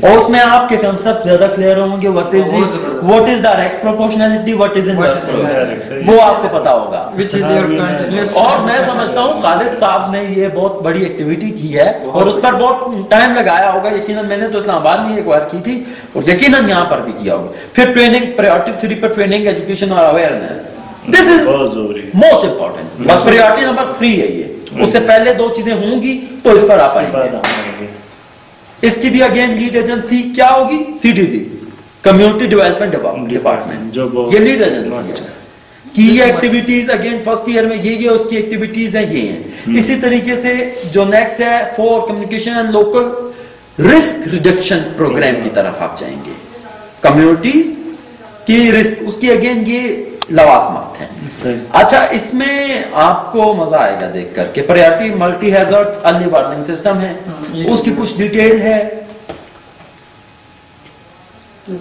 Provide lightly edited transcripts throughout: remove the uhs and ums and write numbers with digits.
और उसमें आपके कंसेप्ट ज्यादा क्लियर होंगे, what is direct proportionality, what is indirect, वो आपको पता होगा। और मैं समझता हूँ खालिद साहब ने ये बहुत बड़ी एक्टिविटी की है और उस पर बहुत टाइम लगाया होगा। यकीनन मैंने तो इस्लामाबाद में एक बार की थी और यकीनन यहाँ पर भी किया होगा। फिर ट्रेनिंग, प्रायोरिटी 3 पर ट्रेनिंग, एजुकेशन और awareness, this is most important. But priority number 3 है ये, उससे पहले 2 चीजें होंगी तो इस पर आप आएंगे। इसकी भी अगेन लीड एजेंसी क्या होगी? CDD, कम्युनिटी डेवलपमेंट डिपार्टमेंट, ये लीड एजेंसी की एक्टिविटीज अगेन फर्स्ट ईयर में ये उसकी एक्टिविटीज है, ये हैं। इसी तरीके से जो नेक्स्ट है for communication and local risk reduction programme की तरफ आप जाएंगे। कम्युनिटीज की रिस्क, उसकी अगेन ये लवाजमात है। अच्छा, इसमें आपको मजा आएगा देख करके। Priority multi hazard early warning system है, उसकी कुछ डिटेल है,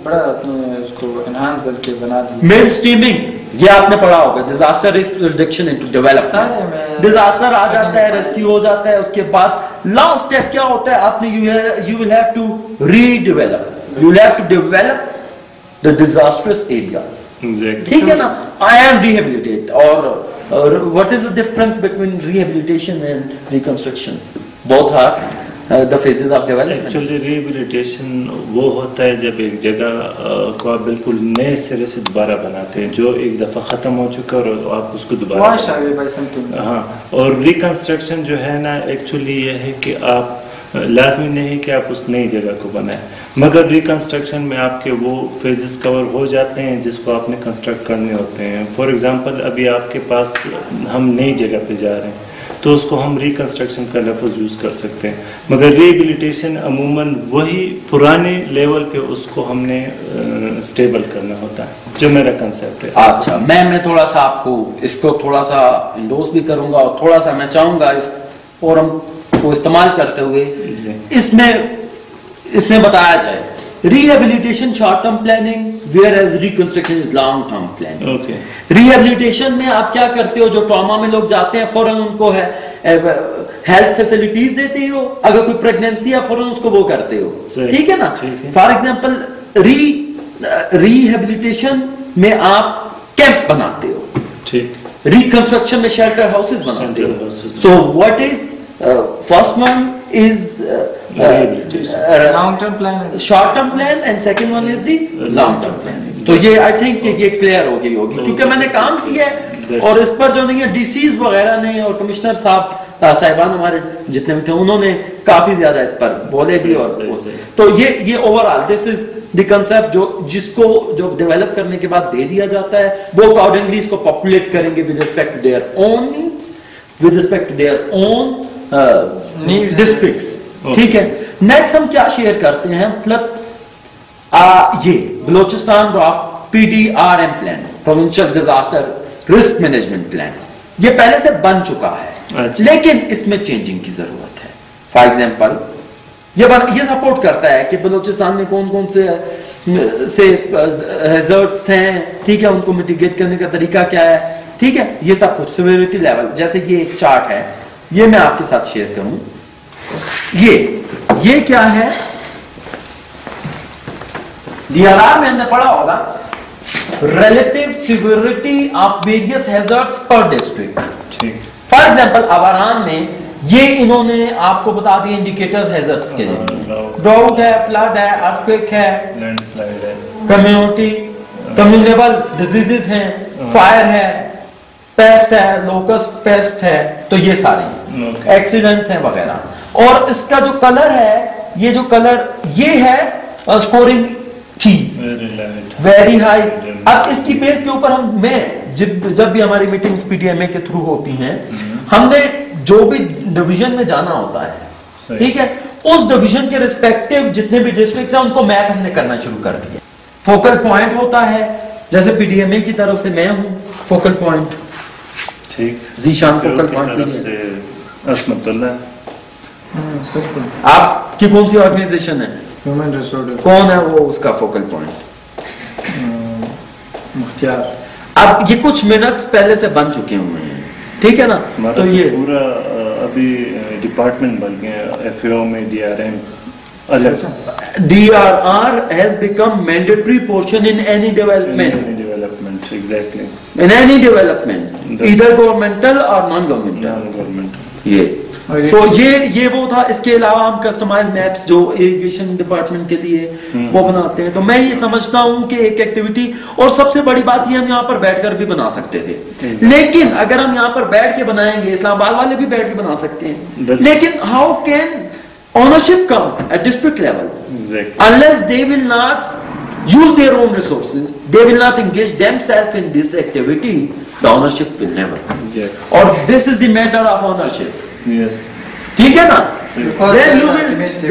बड़ा आपने उसको एनहांस करके बना दिया। मेन स्ट्रीमिंग ये आपने पढ़ा होगा, disaster risk reduction into development. Disaster आ जाता है, रेस्क्यू हो जाता है, उसके बाद लास्ट स्टेप क्या होता है? आपने you will have to redevelop, you will have to develop the disastrous areas. Exactly. ठीक है ना? I am rehabilitate or what is the difference between rehabilitation and reconstruction? Both are the phases of development. Actually rehabilitation वो होता है जब एक जगह को आप बिल्कुल नए सिरे से दोबारा बनाते हैं, जो एक दफा खत्म हो चुका और आप उसको दोबारा। हाँ, और रिकंस्ट्रक्शन जो है ना, एक्चुअली ये है कि आप लाजमी नहीं कि आप उस नई जगह को बनाएं, मगर रिकंस्ट्रक्शन में आपके वो फेजेस कवर हो जाते हैं जिसको आपने कंस्ट्रक्ट करने होते हैं। फॉर एग्जांपल अभी आपके पास हम नई जगह पे जा रहे हैं तो उसको हम रिकंस्ट्रक्शन का लफ्ज़ यूज़ कर सकते हैं, मगर रिहेबिलिटेशन अमूमन वही पुराने लेवल पे उसको हमने स्टेबल करना होता है, जो मेरा कंसेप्ट है। अच्छा, मैं थोड़ा सा आपको इसको थोड़ा सा इंडोर्स भी करूंगा और थोड़ा सा मैं चाहूंगा इस फोरम को इस्तेमाल करते हुए इसमें बताया जाए rehabilitation short term planning, whereas reconstruction is long term planning. Rehabilitation में आप क्या करते हो? जो ट्रॉमा में लोग जाते हैं फौरन उनको है हेल्थ फैसिलिटीज देते हो, अगर कोई प्रेगनेंसी है फौरन उसको वो करते हो, ठीक है ना? फॉर एग्जांपल रिहेबिलिटेशन में आप कैंप बनाते हो, ठीक। रिकंस्ट्रक्शन में शेल्टर हाउसेस बनाते हो। So what is first one is long term plan, short term plan and second one is the long term plan। तो ये आई थिंक ये क्लियर हो गई होगी क्योंकि मैंने काम किया है और इस पर जो नहीं है डीसीज वगैरह ने और कमिश्नर साहिबान हमारे जितने भी थे उन्होंने काफी ज्यादा इस पर बोले भी। और तो ये overall this is the concept जिसको जो डेवलप करने के बाद दे दिया जाता है, वो अकॉर्डिंगली इसको पॉपुलेट करेंगे with respect to their own needs, with respect to their own districts, ठीक है। नेक्स्ट हम क्या शेयर करते हैं? मतलब ये Balochistan PDRM plan, provincial disaster risk management plan, ये पहले से बन चुका है, लेकिन इसमें चेंजिंग की जरूरत है। फॉर एग्जांपल ये सपोर्ट करता है कि बलोचिस्तान में कौन कौन से हैजर्ड्स हैं, ठीक है, उनको मिटिगेट करने का तरीका क्या है, ठीक है, ये सब कुछ सिवियरिटी लेवल। जैसे कि एक चार्ट है, ये मैं आपके साथ शेयर करूं। ये क्या है? DRR में हमने पढ़ा होगा relative severity of various hazards पर डिस्ट्रिक्ट। फॉर एग्जांपल अवारान में ये इन्होंने आपको बता दिए इंडिकेटर्स हैजर्ड्स के लिए, ड्राउट है, फ्लड है, अर्थक्वेक है, लैंडस्लाइड है, कम्युनेबल डिजीजेस हैं, फायर है, पेस्ट है, लोकस्ट पेस्ट है, तो ये सारे एक्सीडेंट्स हैं वगैरह। और इसका जो कलर है, ये जो कलर ये है स्कोरिंग कीज वेरी हाई। अब इसकी बेस के ऊपर जब भी हमारी मीटिंग्स PDMA के थ्रू होती हैं, हमने जो भी डिवीजन में जाना होता है, ठीक है, उस डिवीजन के रिस्पेक्टिव जितने भी डिस्ट्रिक्ट्स हैं उनको मैप हमने करना शुरू कर दिया। फोकल पॉइंट होता है, जैसे PDMA की तरफ से मैं हूं फोकल पॉइंट, ठीक, जीशान फोकल पॉइंट से असमतुल्ला। आपकी कौन सी ऑर्गेनाइजेशन है? Human resource. कौन है वो उसका फोकल पॉइंट? मुख्तियार। अब ये कुछ मिनट्स पहले से बन चुके हुए हैं, ठीक है ना? तो ये पूरा अभी डिपार्टमेंट बन गए FAO में, DRM DRR has become mandatory portion in any development. Exactly. In any development, either governmental or non-governmental. ये तो ये वो था। इसके अलावा हम कस्टमाइज मैप्स जो इरिगेशन डिपार्टमेंट के लिए वो बनाते हैं। तो मैं ये समझता हूँ कि एक एक्टिविटी, और सबसे बड़ी बात ये हम यहाँ पर बैठकर भी बना सकते थे, लेकिन अगर हम यहाँ पर बैठ के बनाएंगे, इस्लामाबाद वाले भी बैठ के बना सकते हैं, लेकिन how can ownership come at district level? Exactly. Unless they will not use their own resources, they will not engage themselves in this activity, the ownership will never. Yes. Or this is the matter of ownership. Yes. ठीक है ना?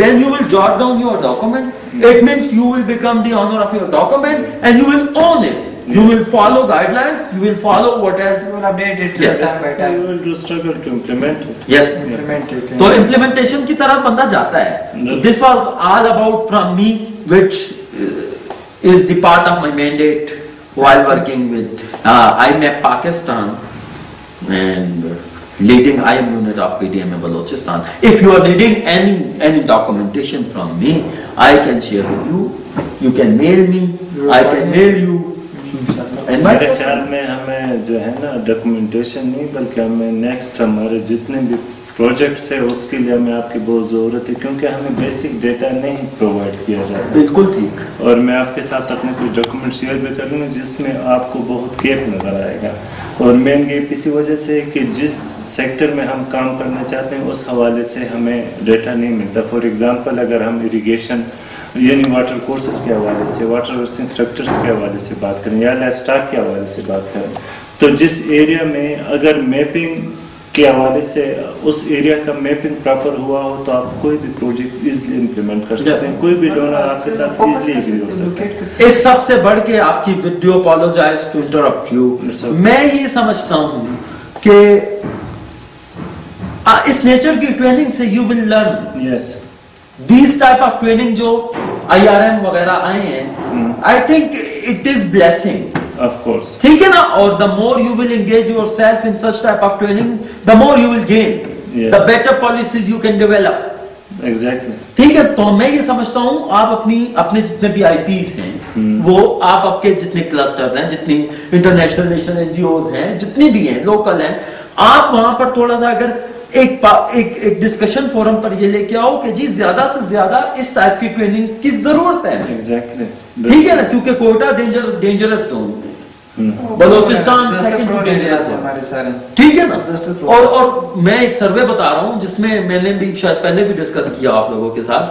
When you will jot down your document, it means you will become the owner of your document and you will own it. You will follow guidelines, you will follow what else, you will update it time by time. You will do struggle to implement it. Yes. Implement it. तो implementation की तरफ बंदा जाता है। This was all about from me, which is the part of my mandate while working with IMAP Pakistan and leading IM unit of PDMA Balochistan. If you are needing any documentation from me, I can share with you. You can mail me. I can mail you. मेरे ख्याल में हमें जो है ना documentation नहीं, बल्कि हमें नेक्स्ट हमारे जितने भी प्रोजेक्ट्स है उसके लिए हमें आपकी बहुत ज़रूरत है, क्योंकि हमें बेसिक डेटा नहीं प्रोवाइड किया जाता। बिल्कुल ठीक। और मैं आपके साथ अपने कुछ डॉक्यूमेंट शेयर भी करूँगा जिसमें आपको बहुत गैप नज़र आएगा। और मेन गैप इसी वजह से कि जिस सेक्टर में हम काम करना चाहते हैं उस हवाले से हमें डेटा नहीं मिलता। फॉर एग्ज़ाम्पल, अगर हम इरीगेशन यानी वाटर कोर्सेज के हवाले से, वाटर हार्वेस्टिंग स्ट्रक्चर्स के हवाले से बात करें या लाइफ स्टॉक के हवाले से बात करें, तो जिस एरिया में अगर मैपिंग के हवाले से उस एरिया का मैपिंग प्रॉपर हुआ हो तो आप कोई भी प्रोजेक्ट इजीली इंप्लीमेंट कर सकते हैं। कोई भी डोनर आपके साथ इजीली एग्री हो सकता है। इस सबसे बढ़ के आपकी video, apologise to interrupt you, मैं ये समझता हूँ कि इस नेचर की ट्रेनिंग से you will learn. Yes, These type of training जो IRM वगैरह आए हैं, I think it is blessing. Of course. ठीक है ना? और the more you will engage yourself in such type of training, the more you will gain. Yes. The better policies you can develop. Exactly. ठीक है, तो मैं ये समझता हूँ आप अपने जितने भी IPs हैं, वो आप आपके जितने क्लस्टर्स हैं, जितनी इंटरनेशनल नेशनल NGOs हैं, जितनी भी हैं, लोकल हैं, आप वहां पर थोड़ा सा अगर एक डिस्कशन फोरम पर ये लेके आओ कि जी ज्यादा से ज्यादा इस टाइप की ट्रेनिंग्स की जरूरत है। Exactly. ठीक है ना? क्योंकि Quetta dangerous zone, Balochistan second dangerous zone हमारे सारे। ठीक है ना? और मैं एक सर्वे बता रहा हूँ जिसमें मैंने भी शायद पहले भी डिस्कस किया आप लोगों के साथ।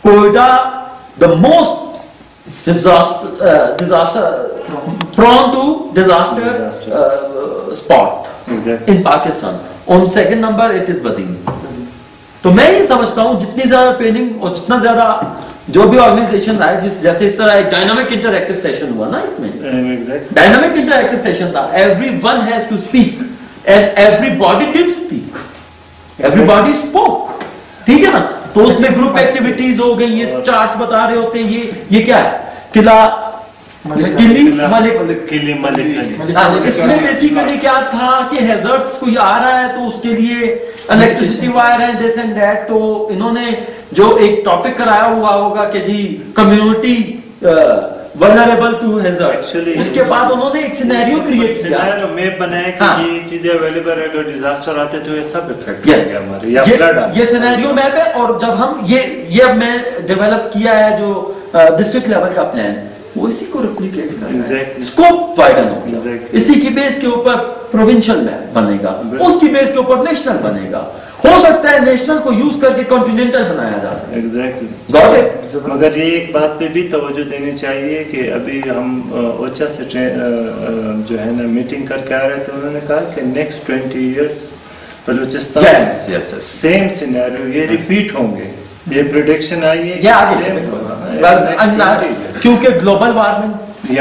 Quetta the most prone to disaster spot in Pakistan. On second number it is Badin. तो मैं ये समझता हूँ जितनी ज्यादा ट्रेनिंग और जितना ज्यादा जो भी ऑर्गेनाइजेशन आए, जैसे इस तरह एक डायनामिक इंटरएक्टिव सेशन हुआ ना, इसमें डायनामिक इंटरएक्टिव सेशन था। Everyone has to speak and everybody did speak, everybody spoke. ठीक है ना? तो उसमें ग्रुप एक्टिविटीज हो गई, ये चार्ट्स बता रहे होते हैं, ये क्या है, किला इसमें बेसिकली क्या था कि हैजर्ड्स कोई आ रहा है तो उसके लिए इलेक्ट्रिसिटी वायर है, दिस एंड दैट। तो इन्होंने जो एक टॉपिक कराया हुआ होगा कि जी कम्युनिटी वल्नरेबल टू हैजर्ड, उसके बाद उन्होंने एक सिनेरियो क्रिएट किया, सिनेरियो मैप बनाया कि ये चीजें अवेलेबल है, अगर डिजास्टर आते तो ये सब इफेक्ट करेगा हमारे, या फ्लड। ये सिनेरियो मैप है। और जब हम ये अब मैं डेवलप किया है जो डिस्ट्रिक्ट लेवल का प्लान, वो इसी को रिप्लिकेट करेगा, स्कोप वाइडन होगा, इसी की बेस के ऊपर प्रोविंशियल मैप बनेगा, उसकी बेस के ऊपर नेशनल बनेगा, हो सकता है नेशनल को यूज करके कॉन्टिनेंटल बनाया जा सकता है। एग्जैक्टली। Got it? मगर ये एक बात पे भी तवज्जो देनी चाहिए कि अभी हम ओचा से जो है ना मीटिंग करके आ रहे थे, उन्होंने कहा कि next 20 years Balochistan same scenario ये रिपीट होंगे, ये प्रेडिक्शन आई है क्योंकि ग्लोबल वार्मिंग,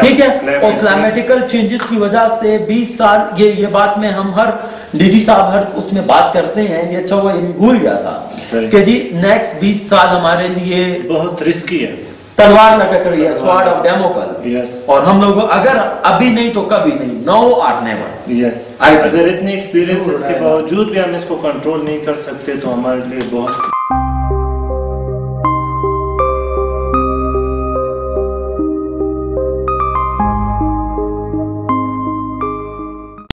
ठीक है, और क्लाइमेटिकल चेंजेस की वजह से 20 साल ये बात में हम हर डीजी साहब हर उसमें बात करते हैं। ये अच्छा हुआ, ये भूल गया था कि जी नेक्स्ट 20 साल हमारे लिए बहुत रिस्की है, तलवार लटक रही है, स्वॉर्ड ऑफ डेमोक्रेसी। और हम लोग अगर अभी नहीं तो कभी नहीं, नो और नेवर। यस, अगर इतने एक्सपीरियंसेस के बावजूद भी हम इसको कंट्रोल नहीं कर सकते तो हमारे लिए बहुत